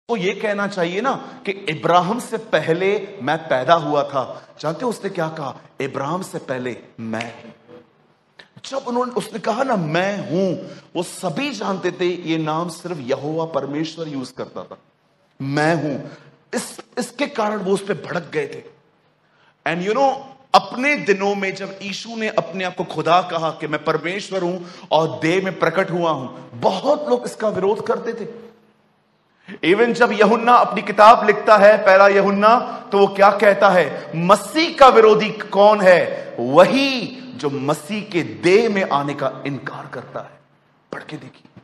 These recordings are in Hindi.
तो ये कहना चाहिए ना कि इब्राहिम से पहले मैं पैदा हुआ था। जानते हो उसने क्या कहा? इब्राहिम से पहले मैं हूं। जब उसने कहा ना मैं हूं, वो सभी जानते थे ये नाम सिर्फ यहोवा परमेश्वर यूज करता था, मैं हूं। इसके कारण वो उस पर भड़क गए थे। एंड अपने दिनों में जब यीशु ने अपने आप को खुदा कहा कि मैं परमेश्वर हूं और देह में प्रकट हुआ हूं, बहुत लोग इसका विरोध करते थे। इवन जब यूहन्ना अपनी किताब लिखता है, पहला यूहन्ना, तो वो क्या कहता है? मसीह का विरोधी कौन है? वही जो मसीह के देह में आने का इनकार करता है। पढ़ के देखिए,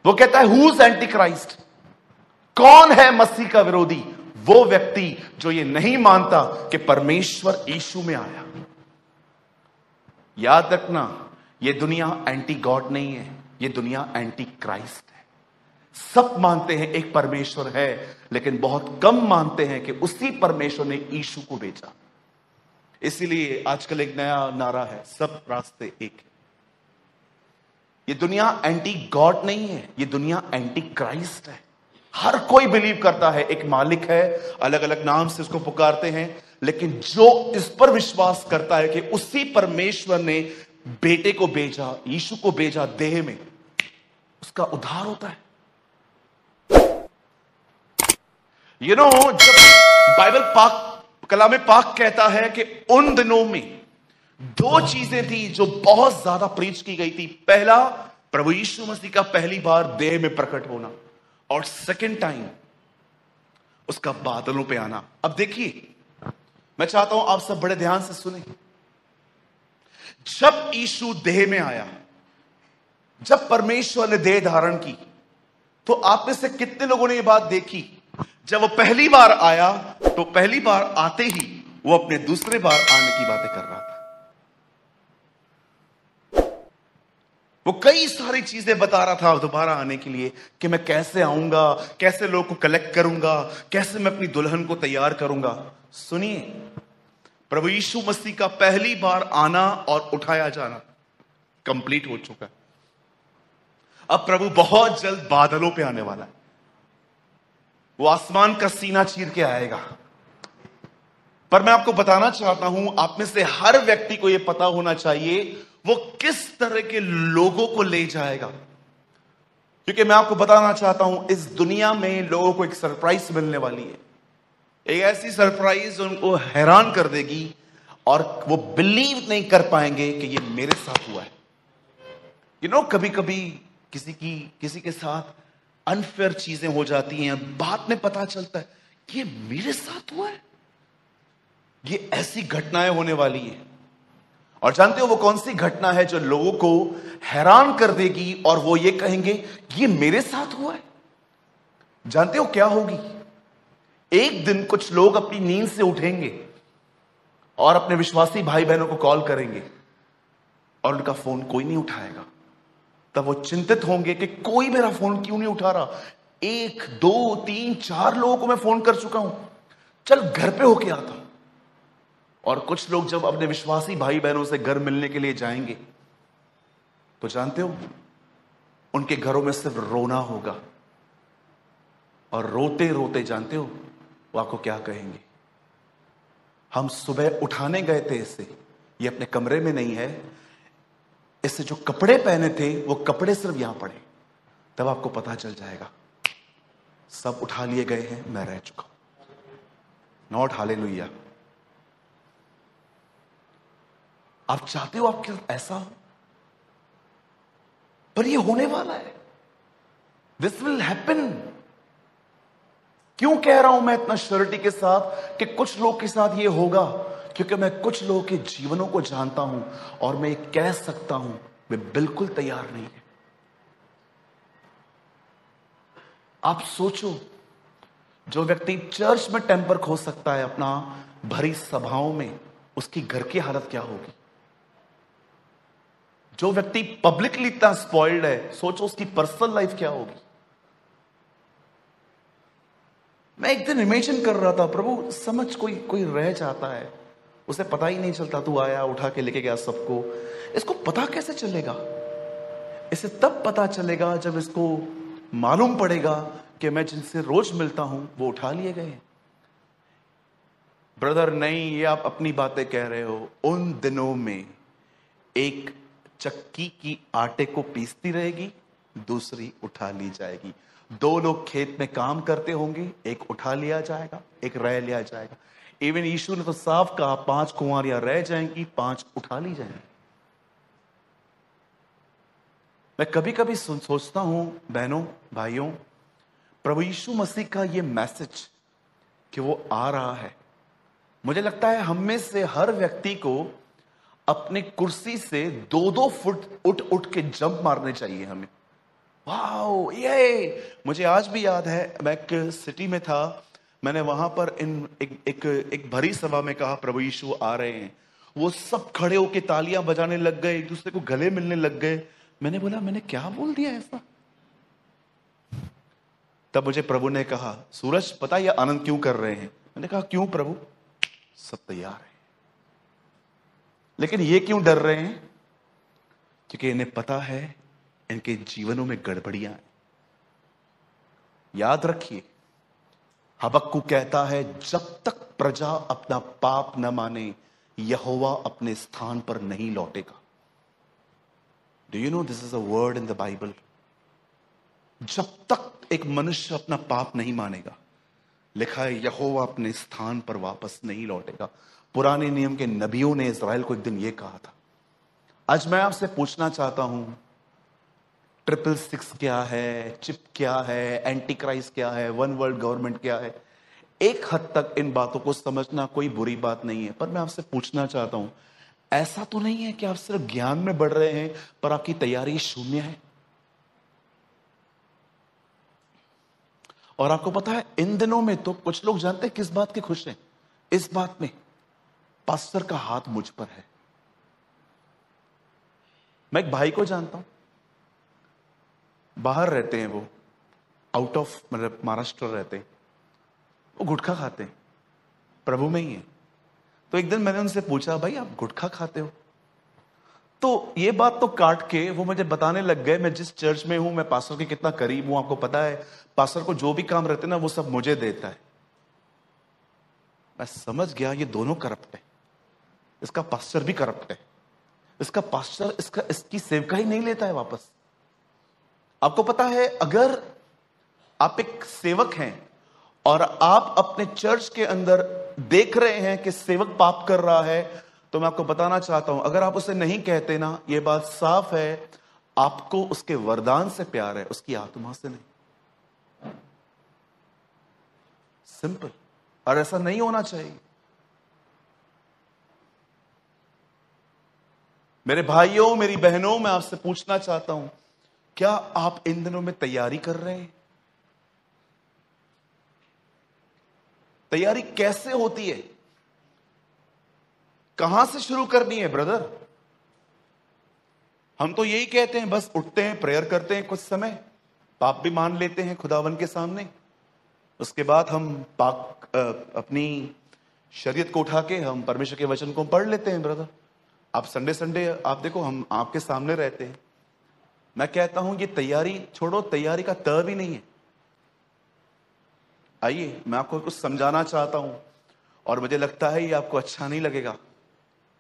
वो कहता है हु इज एंटी क्राइस्ट? कौन है मसीह का विरोधी? वो व्यक्ति जो ये नहीं मानता कि परमेश्वर यीशु में आया। याद रखना, ये दुनिया एंटी गॉड नहीं है, ये दुनिया एंटी क्राइस्ट है। सब मानते हैं एक परमेश्वर है, लेकिन बहुत कम मानते हैं कि उसी परमेश्वर ने यीशु को भेजा। इसीलिए आजकल एक नया नारा है, सब रास्ते एक है। ये दुनिया एंटी गॉड नहीं है, ये दुनिया एंटी क्राइस्ट है। हर कोई बिलीव करता है एक मालिक है, अलग अलग नाम से उसको पुकारते हैं, लेकिन जो इस पर विश्वास करता है कि उसी परमेश्वर ने बेटे को भेजा, यीशु को भेजा देह में, उसका उद्धार होता है। जब बाइबल पाक, कलाम पाक कहता है कि उन दिनों में दो चीजें थी जो बहुत ज्यादा प्रीच की गई थी। पहला, प्रभु यीशु मसीह का पहली बार देह में प्रकट होना, और सेकंड टाइम उसका बादलों पे आना। अब देखिए, मैं चाहता हूं आप सब बड़े ध्यान से सुने। जब यीशु देह में आया, जब परमेश्वर ने देह धारण की, तो आप में से कितने लोगों ने यह बात देखी? जब वो पहली बार आया, तो पहली बार आते ही वो अपने दूसरे बार आने की बातें कर रहा था। वो कई सारी चीजें बता रहा था दोबारा आने के लिए, कि मैं कैसे आऊंगा, कैसे लोगों को कलेक्ट करूंगा, कैसे मैं अपनी दुल्हन को तैयार करूंगा। सुनिए, प्रभु यीशु मसीह का पहली बार आना और उठाया जाना कंप्लीट हो चुका है। अब प्रभु बहुत जल्द बादलों पे आने वाला है। वो आसमान का सीना चीर के आएगा। पर मैं आपको बताना चाहता हूं, आप में से हर व्यक्ति को यह पता होना चाहिए वो किस तरह के लोगों को ले जाएगा। क्योंकि मैं आपको बताना चाहता हूं, इस दुनिया में लोगों को एक सरप्राइज मिलने वाली है। एक ऐसी सरप्राइज उनको हैरान कर देगी और वो बिलीव नहीं कर पाएंगे कि ये मेरे साथ हुआ है। कभी कभी किसी के साथ अनफेयर चीजें हो जाती हैं, बाद में पता चलता है ये मेरे साथ हुआ है, ये ऐसी घटनाएं होने वाली है। और जानते हो वो कौन सी घटना है जो लोगों को हैरान कर देगी और वो ये कहेंगे ये मेरे साथ हुआ है? जानते हो क्या होगी? एक दिन कुछ लोग अपनी नींद से उठेंगे और अपने विश्वासी भाई बहनों को कॉल करेंगे और उनका फोन कोई नहीं उठाएगा। तब वो चिंतित होंगे कि कोई मेरा फोन क्यों नहीं उठा रहा। 1 2 3 4 लोगों को मैं फोन कर चुका हूं, चल घर पे होके आता हूं। और कुछ लोग जब अपने विश्वासी भाई बहनों से घर मिलने के लिए जाएंगे, तो जानते हो उनके घरों में सिर्फ रोना होगा। और रोते रोते जानते हो वो आपको क्या कहेंगे? हम सुबह उठाने गए थे इसे, ये अपने कमरे में नहीं है, इससे जो कपड़े पहने थे वो कपड़े सिर्फ यहां पड़े। तब आपको पता चल जाएगा सब उठा लिए गए हैं, मैं रह चुका हूं। Not hallelujah. आप चाहते हो आपके साथ ऐसा हो, पर ये होने वाला है। This will happen. क्यों कह रहा हूं मैं इतना श्योरिटी के साथ कि कुछ लोग के साथ ये होगा? क्योंकि मैं कुछ लोगों के जीवनों को जानता हूं और मैं ये कह सकता हूं वे बिल्कुल तैयार नहीं है। आप सोचो, जो व्यक्ति चर्च में टेम्पर खो सकता है अपना भरी सभाओं में, उसकी घर की हालत क्या होगी? जो व्यक्ति पब्लिकली इतना स्पॉइल्ड है, सोचो उसकी पर्सनल लाइफ क्या होगी। मैं एक दिन इमेजिन कर रहा था, प्रभु समझ कोई रह जाता है, उसे पता ही नहीं चलता, तू आया उठा के लेके गया सबको, इसको पता कैसे चलेगा? इसे तब पता चलेगा जब इसको मालूम पड़ेगा कि मैं जिनसे रोज मिलता हूं वो उठा लिए गए हैं। ब्रदर नहीं, ये आप अपनी बातें कह रहे हो। उन दिनों में एक चक्की की आटे को पीसती रहेगी, दूसरी उठा ली जाएगी। दो लोग खेत में काम करते होंगे, एक उठा लिया जाएगा, एक रह लिया जाएगा। इवन यीशु ने तो साफ कहा 5 कुंवारियां रह जाएंगी, 5 उठा ली जाएंगी। मैं कभी कभी सोचता हूं बहनों भाइयों, प्रभु यीशु मसीह का ये मैसेज कि वो आ रहा है, मुझे लगता है हम में से हर व्यक्ति को अपने कुर्सी से 2-2 फुट उठ उठ के जंप मारने चाहिए हमें। वाओ, ये मुझे आज भी याद है, मैं एक सिटी में था, मैंने वहां पर एक भरी सभा में कहा प्रभु यीशु आ रहे हैं। वो सब खड़े होके तालियां बजाने लग गए, एक दूसरे को गले मिलने लग गए। मैंने बोला मैंने क्या बोल दिया ऐसा? तब मुझे प्रभु ने कहा, सूरज पता ये आनंद क्यों कर रहे हैं? मैंने कहा क्यों प्रभु? सब तैयार है, लेकिन ये क्यों डर रहे हैं? क्योंकि इन्हें पता है इनके जीवनों में गड़बड़ियां हैं। याद रखिए, हबक्कू कहता है जब तक प्रजा अपना पाप न माने, यहोवा अपने स्थान पर नहीं लौटेगा। Do you know this is a word in the Bible? जब तक एक मनुष्य अपना पाप नहीं मानेगा, लिखा है यहोवा अपने स्थान पर वापस नहीं लौटेगा। पुराने नियम के नबियों ने इस्राएल को एक दिन यह कहा था। आज मैं आपसे पूछना चाहता हूं, 666 क्या है, चिप क्या है, एंटी क्राइस्ट क्या है, वन वर्ल्ड गवर्नमेंट क्या है? एक हद तक इन बातों को समझना कोई बुरी बात नहीं है, पर मैं आपसे पूछना चाहता हूं, ऐसा तो नहीं है कि आप सिर्फ ज्ञान में बढ़ रहे हैं पर आपकी तैयारी शून्य है? और आपको पता है इन दिनों में तो कुछ लोग जानते हैं किस बात के खुश हैं? इस बात में पास्टर का हाथ मुझ पर है। मैं एक भाई को जानता हूं, बाहर रहते हैं, वो आउट ऑफ मतलब महाराष्ट्र रहते हैं, वो गुटखा खाते हैं, प्रभु में ही है। तो एक दिन मैंने उनसे पूछा, भाई आप गुटखा खाते हो? तो ये बात तो काट के वो मुझे बताने लग गए, मैं जिस चर्च में हूं, मैं पास्टर के कितना करीब हूं, आपको पता है पास्टर को जो भी काम रहते ना वो सब मुझे देता है। मैं समझ गया ये दोनों करप्ट है, इसका पास्टर भी करप्ट है, इसका पास्टर इसकी सेवका ही नहीं लेता है वापस। आपको पता है अगर आप एक सेवक हैं और आप अपने चर्च के अंदर देख रहे हैं कि सेवक पाप कर रहा है, तो मैं आपको बताना चाहता हूं, अगर आप उसे नहीं कहते ना, यह बात साफ है आपको उसके वरदान से प्यार है, उसकी आत्मा से नहीं। सिंपल। और ऐसा नहीं होना चाहिए। मेरे भाइयों मेरी बहनों, मैं आपसे पूछना चाहता हूं, क्या आप इन दिनों में तैयारी कर रहे हैं? तैयारी कैसे होती है? कहां से शुरू करनी है ब्रदर? हम तो यही कहते हैं, बस उठते हैं, प्रेयर करते हैं, कुछ समय पाप भी मान लेते हैं खुदावन के सामने, उसके बाद हम अपनी शरीयत को उठा के हम परमेश्वर के वचन को पढ़ लेते हैं। ब्रदर आप संडे आप देखो, हम आपके सामने रहते हैं। मैं कहता हूं ये तैयारी छोड़ो, तैयारी का त भी नहीं है। आइए मैं आपको कुछ समझाना चाहता हूं, और मुझे लगता है ये आपको अच्छा नहीं लगेगा,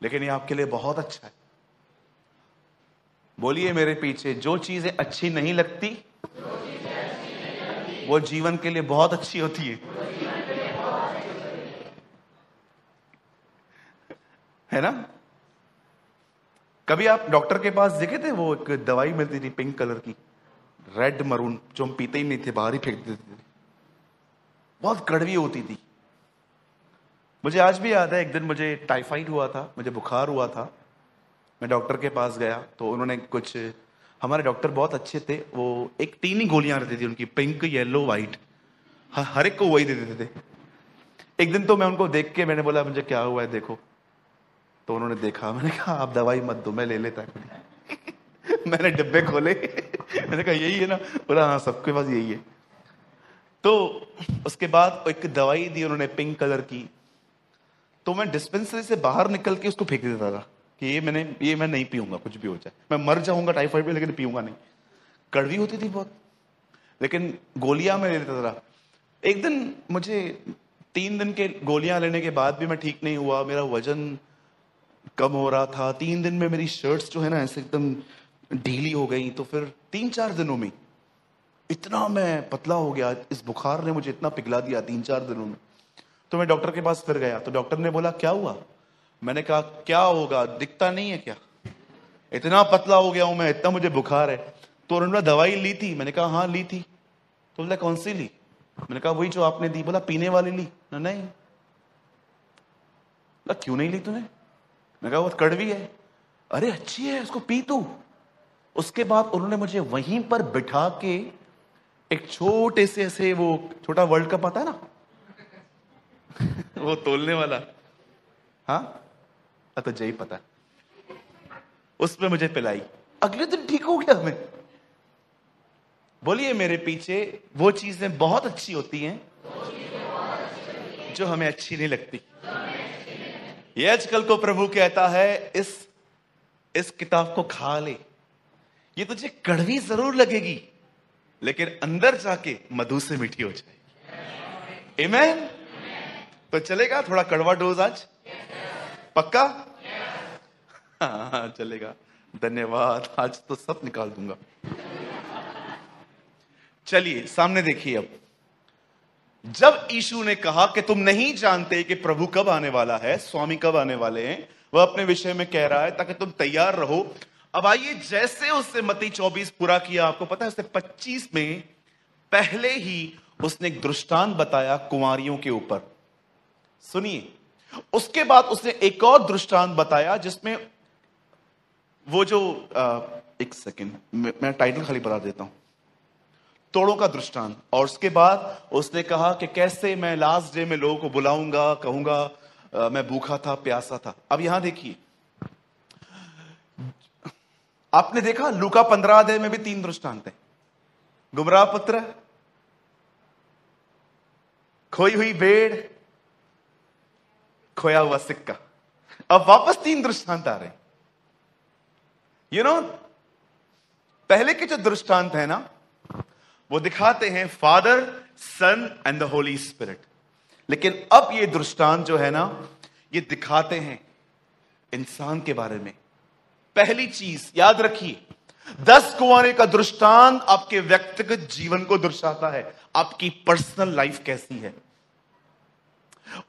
लेकिन ये आपके लिए बहुत अच्छा है। बोलिए मेरे पीछे, जो चीजें अच्छी नहीं लगती वो जीवन के लिए बहुत अच्छी होती है ना? कभी आप डॉक्टर के पास देखे थे, वो एक दवाई मिलती थी पिंक कलर की, रेड मरून, जो हम पीते ही नहीं थे, बाहर ही फेंक देते थे, बहुत कड़वी होती थी। मुझे आज भी याद है, एक दिन मुझे टाइफाइड हुआ था, मुझे बुखार हुआ था, मैं डॉक्टर के पास गया तो उन्होंने कुछ, हमारे डॉक्टर बहुत अच्छे थे, वो एक 3 ही गोलियां रहती थी उनकी, पिंक येलो व्हाइट, हर एक को वही दे देते थे। एक दिन तो मैं उनको देख के मैंने बोला मुझे क्या हुआ है देखो, तो उन्होंने देखा, मैंने कहा आप दवाई मत दो, मैं ले लेता मैंने डिब्बे खोले मैंने कहा यही है ना? बोला हाँ सबके पास यही है। तो उसके बाद एक दवाई दी उन्होंने पिंक कलर की, तो मैं डिस्पेंसरी से बाहर निकल के उसको फेंक देता था कि ये मैं नहीं पीऊंगा, कुछ भी हो जाए, मैं मर जाऊंगा टाइफाइड में, लेकिन पीऊंगा नहीं। कड़वी होती थी बहुत। लेकिन गोलियां मैं ले लेता था। एक दिन मुझे 3 दिन के गोलियां लेने के बाद भी मैं ठीक नहीं हुआ, मेरा वजन कम हो रहा था। 3 दिन में मेरी शर्ट्स जो है ना ऐसे एकदम ढीली हो गई। तो फिर 3-4 दिनों में इतना मैं पतला हो गया, इस बुखार ने मुझे इतना पिघला दिया 3-4 दिनों में। तो मैं डॉक्टर के पास फिर गया, तो डॉक्टर ने बोला क्या हुआ? मैंने कहा क्या होगा, दिखता नहीं है क्या, इतना पतला हो गया हूं मैं, इतना मुझे बुखार है। तो उन्होंने दवाई ली थी? मैंने कहा हाँ ली थी। तो बोला कौन सी ली? मैंने कहा वही जो आपने दी। बोला पीने वाली ली? नहीं। बोला क्यों नहीं ली तूने? मैंने कहा वो कड़वी है। अरे अच्छी है, उसको पी तू। उसके बाद उन्होंने मुझे वहीं पर बिठा के एक छोटे से ऐसे, वो छोटा वर्ल्ड कप आता है ना वो तोलने वाला, हाँ तो जय पता, उसमें मुझे पिलाई। अगले दिन ठीक हो गया मैं। बोलिए मेरे पीछे वो चीजें बहुत अच्छी होती हैं जो हमें अच्छी नहीं लगती। ये आजकल को प्रभु कहता है इस किताब को खा ले, ये तुझे कड़वी जरूर लगेगी लेकिन अंदर जाके मधु से मीठी हो जाएगी। आमीन। तो चलेगा थोड़ा कड़वा डोज आज? पक्का? हाँ चलेगा। धन्यवाद, आज तो सब निकाल दूंगा। चलिए सामने देखिए। अब जब यीशु ने कहा कि तुम नहीं जानते कि प्रभु कब आने वाला है, स्वामी कब आने वाले हैं, वह अपने विषय में कह रहा है ताकि तुम तैयार रहो। अब आइए, जैसे उसने मत्ती 24 पूरा किया, आपको पता है उसने 25 में पहले ही उसने एक दृष्टांत बताया कुंवारियों के ऊपर। सुनिए, उसके बाद उसने एक और दृष्टांत बताया जिसमें वो जो एक सेकंड मैं टाइटल खाली बता देता हूं, तोड़ों का दृष्टांत। और उसके बाद उसने कहा कि कैसे मैं लास्ट डे में लोगों को बुलाऊंगा, कहूंगा मैं भूखा था, प्यासा था। अब यहां देखिए, आपने देखा लूका 15 अध्याय में भी 3 दृष्टांत हैं। गुमराह पुत्र, खोई हुई भेड़, खोया हुआ सिक्का। अब वापस 3 दृष्टांत आ रहे हैं। पहले के जो दृष्टांत है ना, वो दिखाते हैं father, son and the holy spirit. लेकिन अब ये दृष्टांत जो है ना, ये दिखाते हैं इंसान के बारे में। पहली चीज याद रखिए, 10 कुंवारे का दृष्टांत आपके व्यक्तिगत जीवन को दर्शाता है, आपकी पर्सनल लाइफ कैसी है।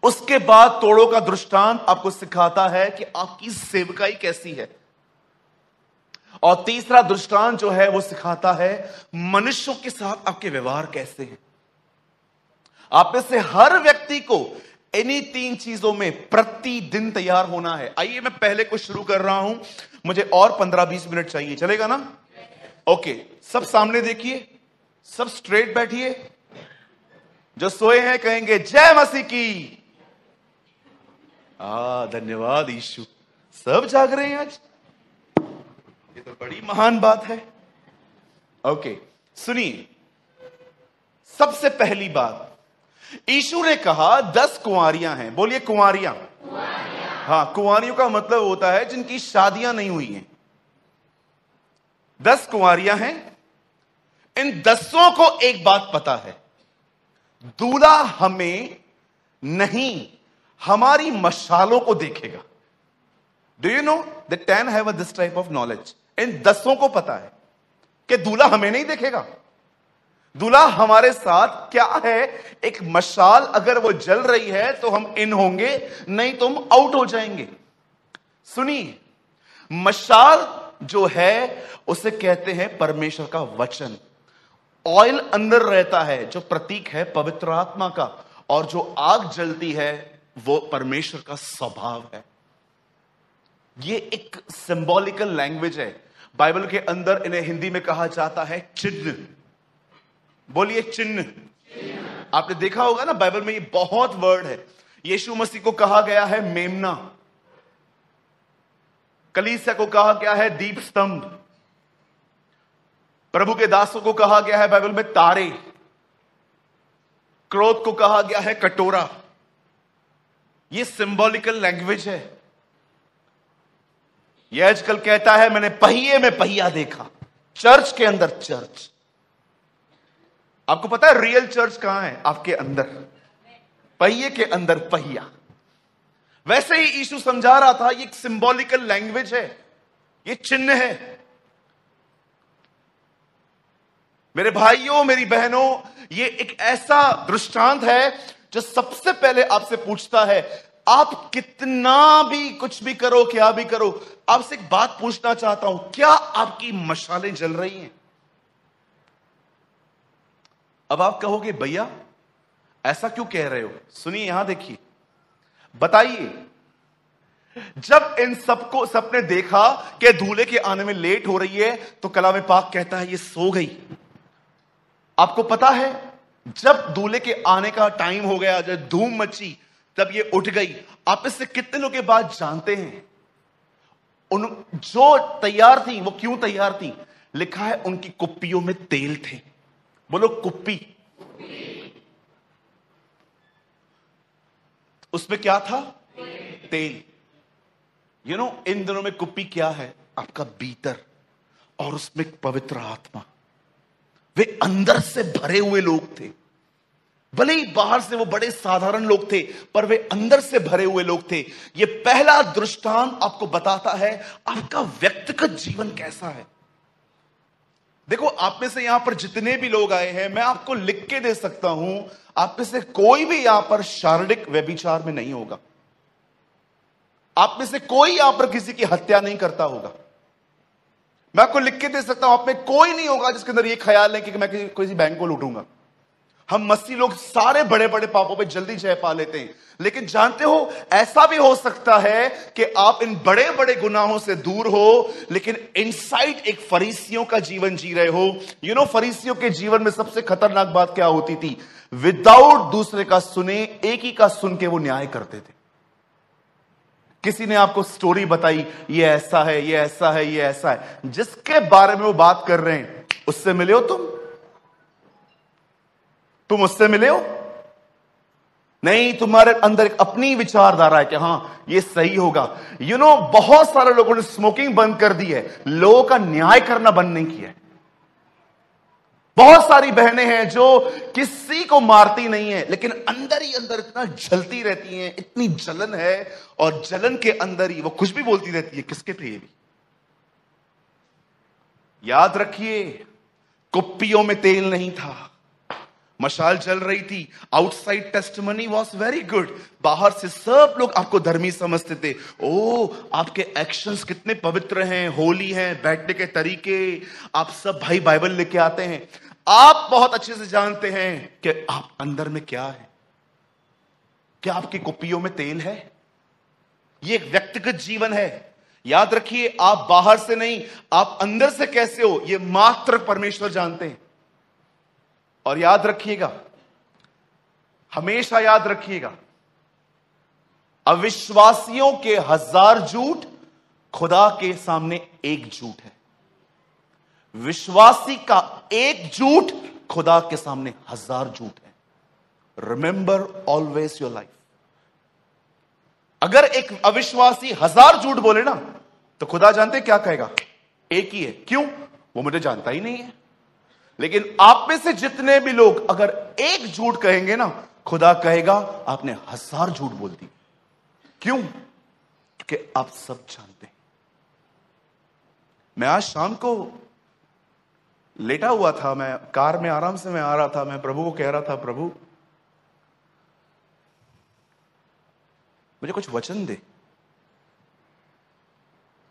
उसके बाद तोड़ों का दृष्टांत आपको सिखाता है कि आपकी सेवकाई कैसी है। और तीसरा दृष्टांत जो है वो सिखाता है मनुष्यों के साथ आपके व्यवहार कैसे हैं। आप में से हर व्यक्ति को इन्हीं 3 चीजों में प्रतिदिन तैयार होना है। आइए मैं पहले को शुरू कर रहा हूं, मुझे और 15-20 मिनट चाहिए, चलेगा ना? ओके, सब सामने देखिए, सब स्ट्रेट बैठिए। जो सोए हैं कहेंगे जय मसीह की। धन्यवाद यीशु, सब जाग रहे हैं आज, ये तो बड़ी महान बात है। ओके सुनिए, सबसे पहली बात, यीशु ने कहा 10 कुंवारियां हैं। बोलिए कुंवारियां। हाँ, कुंवारियों का मतलब होता है जिनकी शादियां नहीं हुई हैं। 10 कुंवारियां हैं। इन 10 को एक बात पता है, दूल्हा हमें नहीं, हमारी मशालों को देखेगा। Do you know that 10 have this type of knowledge? इन 10 को पता है कि दूल्हा हमें नहीं देखेगा, दूल्हा हमारे साथ क्या है, एक मशाल अगर वो जल रही है तो हम इन होंगे, नहीं तो हम आउट हो जाएंगे। सुनिए, मशाल जो है उसे कहते हैं परमेश्वर का वचन। ऑयल अंदर रहता है जो प्रतीक है पवित्र आत्मा का, और जो आग जलती है वो परमेश्वर का स्वभाव है। ये एक सिंबॉलिकल लैंग्वेज है। बाइबल के अंदर इन्हें हिंदी में कहा जाता है चिन्ह। बोलिए चिन्ह। आपने देखा होगा ना, बाइबल में ये बहुत वर्ड है। यीशु मसीह को कहा गया है मेमना, कलीसिया को कहा गया है दीप स्तंभ, प्रभु के दासों को कहा गया है बाइबल में तारे, क्रोध को कहा गया है कटोरा। ये सिंबॉलिकल लैंग्वेज है। ये आजकल कहता है मैंने पहिए में पहिया देखा, चर्च के अंदर चर्च। आपको पता है रियल चर्च कहां है? आपके अंदर, पहिए के अंदर पहिया। वैसे ही यीशु समझा रहा था, ये एक सिंबॉलिकल लैंग्वेज है, ये चिन्ह है। मेरे भाइयों, मेरी बहनों, ये एक ऐसा दृष्टांत है जो सबसे पहले आपसे पूछता है, आप कितना भी कुछ भी करो, क्या भी करो, आपसे एक बात पूछना चाहता हूं, क्या आपकी मशालें जल रही हैं? अब आप कहोगे भैया ऐसा क्यों कह रहे हो? सुनिए, यहां देखिए, बताइए, जब इन सबने देखा कि दूल्हे के आने में लेट हो रही है, तो कलाम पाक कहता है ये सो गई। आपको पता है, जब दूल्हे के आने का टाइम हो गया, जब धूम मची, तब ये उठ गई। आप इससे कितने लोग ये बात जानते हैं? उन जो तैयार थी, वो क्यों तैयार थी? लिखा है उनकी कुप्पियों में तेल थे। बोलो कुप्पी। उसमें क्या था? तेल। इन दिनों में कुप्पी क्या है? आपका भीतर, और उसमें पवित्र आत्मा। वे अंदर से भरे हुए लोग थे। भले ही बाहर से वो बड़े साधारण लोग थे, पर वे अंदर से भरे हुए लोग थे। ये पहला दृष्टांत आपको बताता है आपका व्यक्तिगत जीवन कैसा है। देखो, आप में से यहां पर जितने भी लोग आए हैं, मैं आपको लिख के दे सकता हूं, आप में से कोई भी यहां पर शारीरिक व्यभिचार में नहीं होगा। आप में से कोई यहां पर किसी की हत्या नहीं करता होगा। मैं आपको लिख के दे सकता हूं, आप में कोई नहीं होगा जिसके अंदर ये ख्याल है कि मैं किसी बैंक को लूटूंगा। हम मसीह लोग सारे बड़े बड़े पापों पे जल्दी जय पा लेते हैं, लेकिन जानते हो, ऐसा भी हो सकता है कि आप इन बड़े बड़े गुनाहों से दूर हो, लेकिन इनसाइड एक फरीसियों का जीवन जी रहे हो। फरीसियों के जीवन में सबसे खतरनाक बात क्या होती थी? विदाउट दूसरे का सुने, एक ही का सुन के वो न्याय करते थे। किसी ने आपको स्टोरी बताई, ये ऐसा है, ये ऐसा है, ये ऐसा है, जिसके बारे में वो बात कर रहे हैं, उससे मिले हो तुम उससे मिले हो? नहीं, तुम्हारे अंदर एक अपनी विचारधारा है कि हां ये सही होगा। बहुत सारे लोगों ने स्मोकिंग बंद कर दी है, लोगों का न्याय करना बंद नहीं किया है। बहुत सारी बहनें हैं जो किसी को मारती नहीं है, लेकिन अंदर ही अंदर इतना जलती रहती हैं, इतनी जलन है, और जलन के अंदर ही वो कुछ भी बोलती रहती है। किसके थे ये भी? याद रखिए, कुप्पियों में तेल नहीं था, मशाल जल रही थी। Outside testimony was very good, बाहर से सब लोग आपको धर्मी समझते थे। ओ, आपके एक्शंस कितने पवित्र हैं, होली हैं, बैठने के तरीके, आप सब भाई बाइबल लेके आते हैं। आप बहुत अच्छे से जानते हैं कि आप अंदर में क्या है। क्या आपकी कुप्पियों में तेल है? ये एक व्यक्तिगत जीवन है। याद रखिए, आप बाहर से नहीं, आप अंदर से कैसे हो, ये मात्र परमेश्वर जानते हैं। और याद रखिएगा, हमेशा याद रखिएगा, अविश्वासियों के 1000 झूठ, खुदा के सामने एक झूठ है। विश्वासी का एक झूठ, खुदा के सामने 1000 झूठ है। Remember always your life. अगर एक अविश्वासी 1000 झूठ बोले ना, तो खुदा जानते क्या कहेगा? एक ही है। क्यों? वो मुझे जानता ही नहीं है। लेकिन आप में से जितने भी लोग अगर एक झूठ कहेंगे ना, खुदा कहेगा आपने 1000 झूठ बोल दी। क्यों? क्योंकि आप सब जानते हैं। मैं आज शाम को लेटा हुआ था, मैं कार में आराम से मैं आ रहा था, मैं प्रभु को कह रहा था, प्रभु मुझे कुछ वचन दे।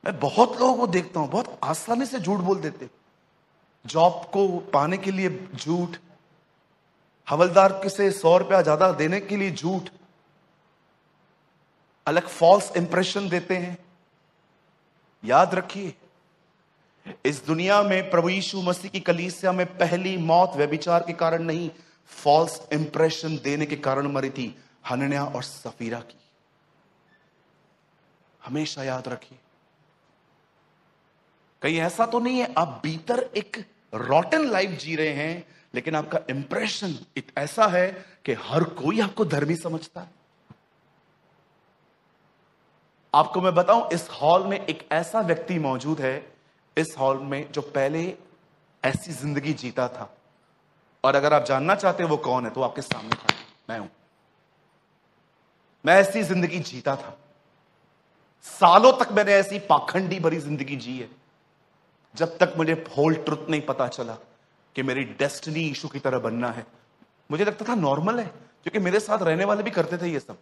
मैं बहुत लोगों को देखता हूं, बहुत आसानी से झूठ बोल देते। जॉब को पाने के लिए झूठ, हवलदार से 100 रुपया ज्यादा देने के लिए झूठ, अलग फॉल्स इंप्रेशन देते हैं। याद रखिए, इस दुनिया में प्रभु यीशु मसीह की कलीसिया में पहली मौत व्यभिचार के कारण नहीं, फॉल्स इंप्रेशन देने के कारण मरी थी, हनन्याह और सफीरा की। हमेशा याद रखिए, कहीं ऐसा तो नहीं है आप भीतर एक रॉटन लाइफ जी रहे हैं, लेकिन आपका इंप्रेशन ऐसा है कि हर कोई आपको धर्मी समझता है। आपको मैं बताऊं, इस हॉल में एक ऐसा व्यक्ति मौजूद है, इस हॉल में जो पहले ऐसी जिंदगी जीता था, और अगर आप जानना चाहते हो वो कौन है, तो आपके सामने खड़ा है, मैं हूं। मैं ऐसी जिंदगी जीता था, सालों तक मैंने ऐसी पाखंडी भरी जिंदगी जी है, जब तक मुझे होल ट्रुथ नहीं पता चला कि मेरी डेस्टिनी यीशु की तरह बनना है। मुझे लगता था नॉर्मल है, क्योंकि मेरे साथ रहने वाले भी करते थे ये सब।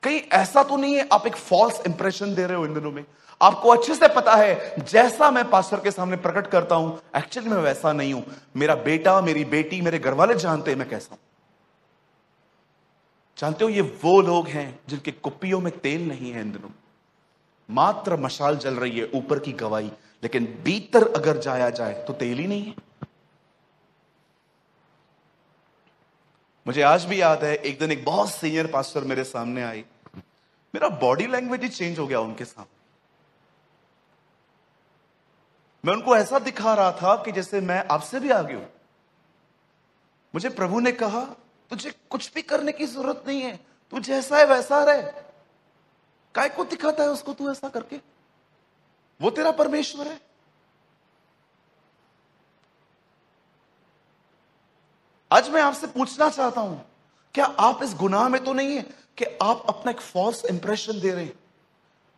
कहीं ऐसा तो नहीं है आप एक फॉल्स इंप्रेशन दे रहे हो इन दिनों में? आपको अच्छे से पता है जैसा मैं पास्टर के सामने प्रकट करता हूं, एक्चुअली मैं वैसा नहीं हूं। मेरा बेटा, मेरी बेटी, मेरे घर वाले जानते हैं मैं कैसा हूं। जानते हो, ये वो लोग हैं जिनके कुप्पियों में तेल नहीं है इन दिनों। मात्र मशाल जल रही है, ऊपर की गवाही, लेकिन भीतर अगर जाया जाए तो तेल ही नहीं है। मुझे आज भी याद है, एक दिन एक बहुत सीनियर पास्टर मेरे सामने आई, मेरा बॉडी लैंग्वेज ही चेंज हो गया उनके सामने। मैं उनको ऐसा दिखा रहा था कि जैसे मैं आपसे भी आगे हूं। मुझे प्रभु ने कहा, तुझे कुछ भी करने की जरूरत नहीं है, तू जैसा है वैसा रहे। काय को दिखाता है उसको तू ऐसा करके? वो तेरा परमेश्वर है। आज मैं आपसे पूछना चाहता हूं, क्या आप इस गुनाह में तो नहीं है कि आप अपना एक फॉल्स इंप्रेशन दे रहे हैं?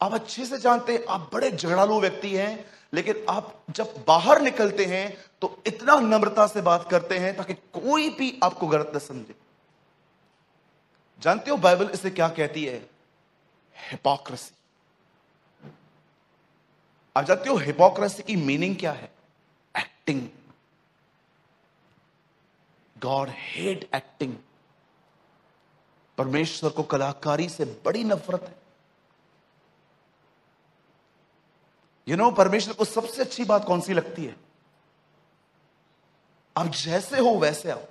आप अच्छे से जानते हैं आप बड़े झगड़ालू व्यक्ति हैं, लेकिन आप जब बाहर निकलते हैं तो इतना नम्रता से बात करते हैं ताकि कोई भी आपको गलत न समझे। जानते हो बाइबल इसे क्या कहती है? हिपोक्रेसी। आप जानते हो हिपोक्रेसी की मीनिंग क्या है? एक्टिंग। God hate acting. परमेश्वर को कलाकारी से बड़ी नफरत है। परमेश्वर को सबसे अच्छी बात कौन सी लगती है? आप जैसे हो वैसे आओ।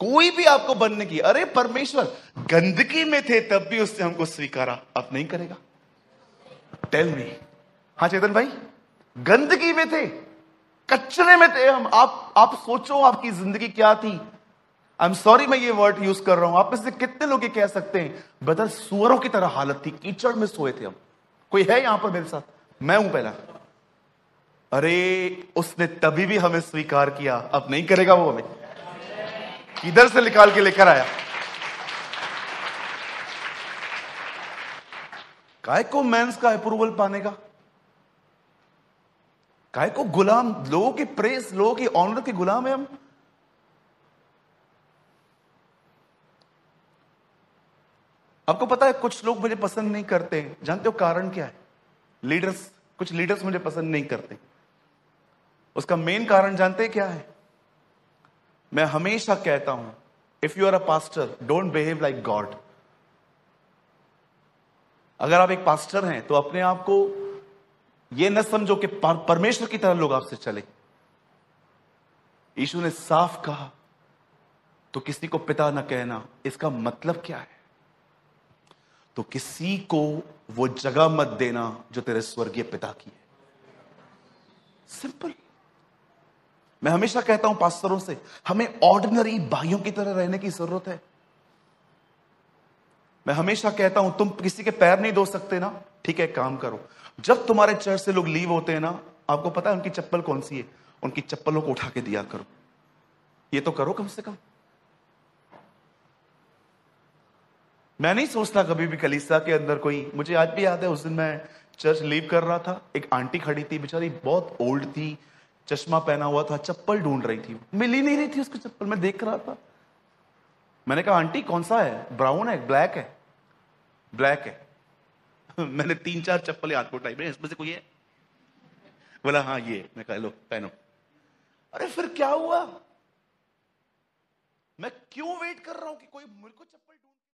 कोई भी आपको बनने की, अरे परमेश्वर गंदगी में थे तब भी उसने हमको स्वीकारा, अब नहीं करेगा? Tell me. हाँ चेतन भाई, गंदगी में थे, कचरे में थे हम। आप सोचो आपकी जिंदगी क्या थी। आई एम सॉरी मैं ये वर्ड यूज कर रहा हूं, आप में से कितने लोग ये कह सकते हैं बदल सुअरों की तरह हालत थी, कीचड़ में सोए थे हम। कोई है यहां पर मेरे साथ? मैं हूं पहला। अरे उसने तभी भी हमें स्वीकार किया, अब नहीं करेगा वो हमें? किधर से निकाल के लेकर आया? काय को मेंस का अप्रूवल पाने का? काय को गुलाम, लोगों की प्रेस, लोगों की ऑनर के गुलाम है हम। आपको पता है कुछ लोग मुझे पसंद नहीं करते हैं, जानते हो कारण क्या है? लीडर्स, कुछ लीडर्स मुझे पसंद नहीं करते। उसका मेन कारण जानते हैं क्या है? मैं हमेशा कहता हूं, if you are a pastor don't behave like God. अगर आप एक पास्टर हैं तो अपने आप को यह न समझो कि परमेश्वर की तरह लोग आपसे चले। यीशु ने साफ कहा, तो किसी को पिता न कहना। इसका मतलब क्या है? तो किसी को वो जगह मत देना जो तेरे स्वर्गीय पिता की है। सिंपल। मैं हमेशा कहता हूं पास्टरों से, हमें ऑर्डिनरी भाइयों की तरह रहने की जरूरत है। मैं हमेशा कहता हूं तुम किसी के पैर नहीं धो सकते ना, ठीक है काम करो। जब तुम्हारे चर्च से लोग लीव होते हैं ना, आपको पता है उनकी चप्पल कौन सी है? उनकी चप्पलों को उठा के दिया करो। ये तो करो कम से कम। मैं नहीं सोचता कभी भी कलीसिया के अंदर कोई, मुझे आज भी याद है उस दिन मैं चर्च लीव कर रहा था, एक आंटी खड़ी थी, बेचारी बहुत ओल्ड थी, चश्मा पहना हुआ था, चप्पल ढूंढ रही थी, मिल ही नहीं रही थी उसकी चप्पल। मैं देख रहा था, मैंने कहा आंटी कौन सा है, ब्राउन है ब्लैक है? ब्लैक है। मैंने 3-4 चप्पल हाथ को उठाई, इसमें से कोई है? बोला हाँ ये। मैं कहा लो पहनो। अरे फिर क्या हुआ? मैं क्यों वेट कर रहा हूं कि कोई मेरे को चप्पल ढूंढ